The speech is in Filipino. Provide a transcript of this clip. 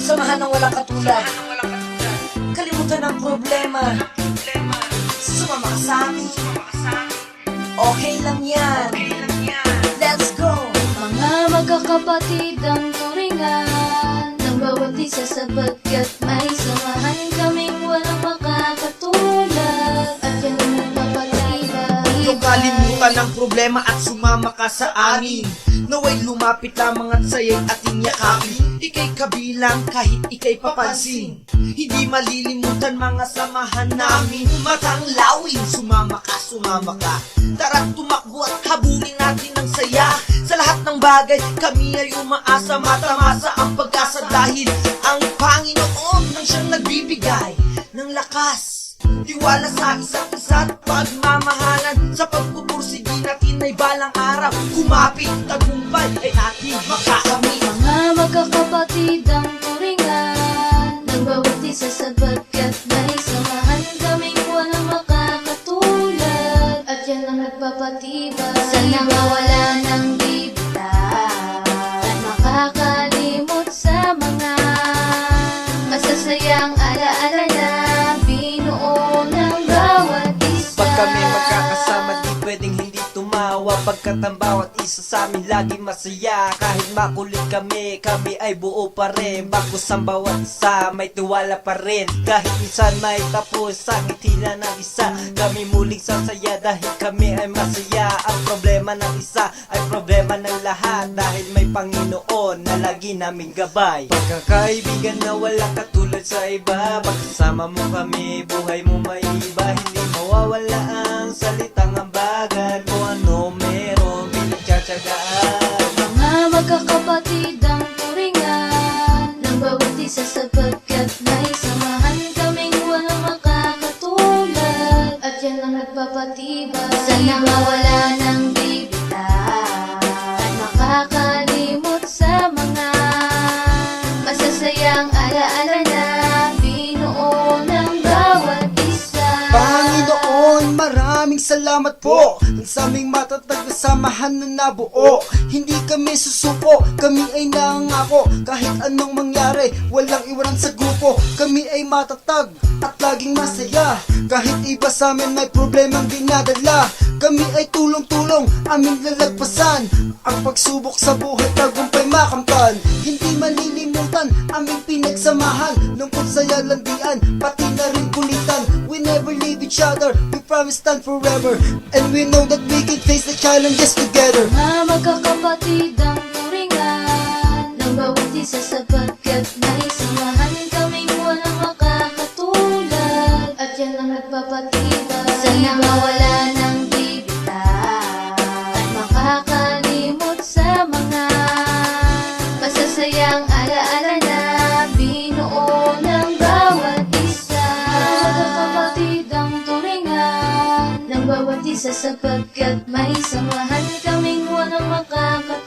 Samahan ng walang katulad. Kalimutan ang problema. Sumama ka sa amin. Okay lang yan. Let's go! Mga magkakapatid ang turingan ng bawat isa sapagkat may samahan kaming walang makakatulad at yan ang magpapatibay. Huwag kalimutan ang problema at sumama ka sa amin. Naway lumapit lamang at saya'y ating yakapin. Ika'y kabilang kahit ika'y papansin. Hindi malilimutan mga samahan namin. Matang lawin, sumama ka, sumama ka. Tara't tumakbo at habulin natin ng saya. Sa lahat ng bagay, kami ay umaasa. Matamasa ang pag-asa dahil ang Panginoon nang siyang nagbibigay ng lakas, tiwala sa isa't isa at pagmamahalan. Sa pagpupursige natin ay balang araw kumapit, tagumpay ay ating makakamit. Mga magkakapatid ang turingan ng bawat isa sapagkat may samahan kaming walang makakatulad at yan ang nagpapatibay. Sana mawala ng bibitaw at makakalimot sa mga masasayang alaala na binuo ng bawat isa. Pag kami magkakasama di pwedeng hindi tumawa, pagkat ang bawat isa sa amin lagi masaya. Kahit makulit kami, kami ay buo pa rin. Bagkus ang bawat isa, may tiwala pa rin. Kahit minsan may tapos sa ngitila ng isa, kami muling sasaya dahil kami ay masaya. Ang problema ng isa ay problema ng lahat, dahil may Panginoon na lagi naming gabay. Pagkakaibigan na walang katulad sa iba, pagkasama mo kami, buhay mo may iba. Hindi mawawala ang salitang ambagan, kung ano meron pinagtsatsagaan. Mga magkakapatid ang turingan ng bawat isa sapagkat may samahan kaming walang makakatulad at yan ang nagpapatibay. Sana mawala ng bibitaw at makakalimot sa mga masasayang alaala na binuo ng bawat isa. Panginoon, maraming salamat po sa aming matatag na samahan na nabuo. Hindi kami susuko, kami ay nangako. Kahit anong mangyari, walang iwanan sa grupo. Kami ay matatag at laging masaya. Kahit iba sa amin may problemang dinadala, kami ay tulong-tulong, aming lalagpasan ang pagsubok sa buhay, tagumpay makamtan. Hindi malilimutan aming pinagsamahan, lungkot saya landian, pati na rin kulitan. We never leave each other, we promise stand forever, and we know that we can face the challenges together. Mga magkakapatid ang turingan ng bawat isa sapagkat may samahan kaming walang makakatulad at yan ang nagpapatibay. Sana mawala ng bibitaw at makakalimot sa mga masasayang alaala na binuo ng bawat isa. Mga magkakapatid ang turingan ng bawat isa sapagkat may samahan kaming walang makakatulad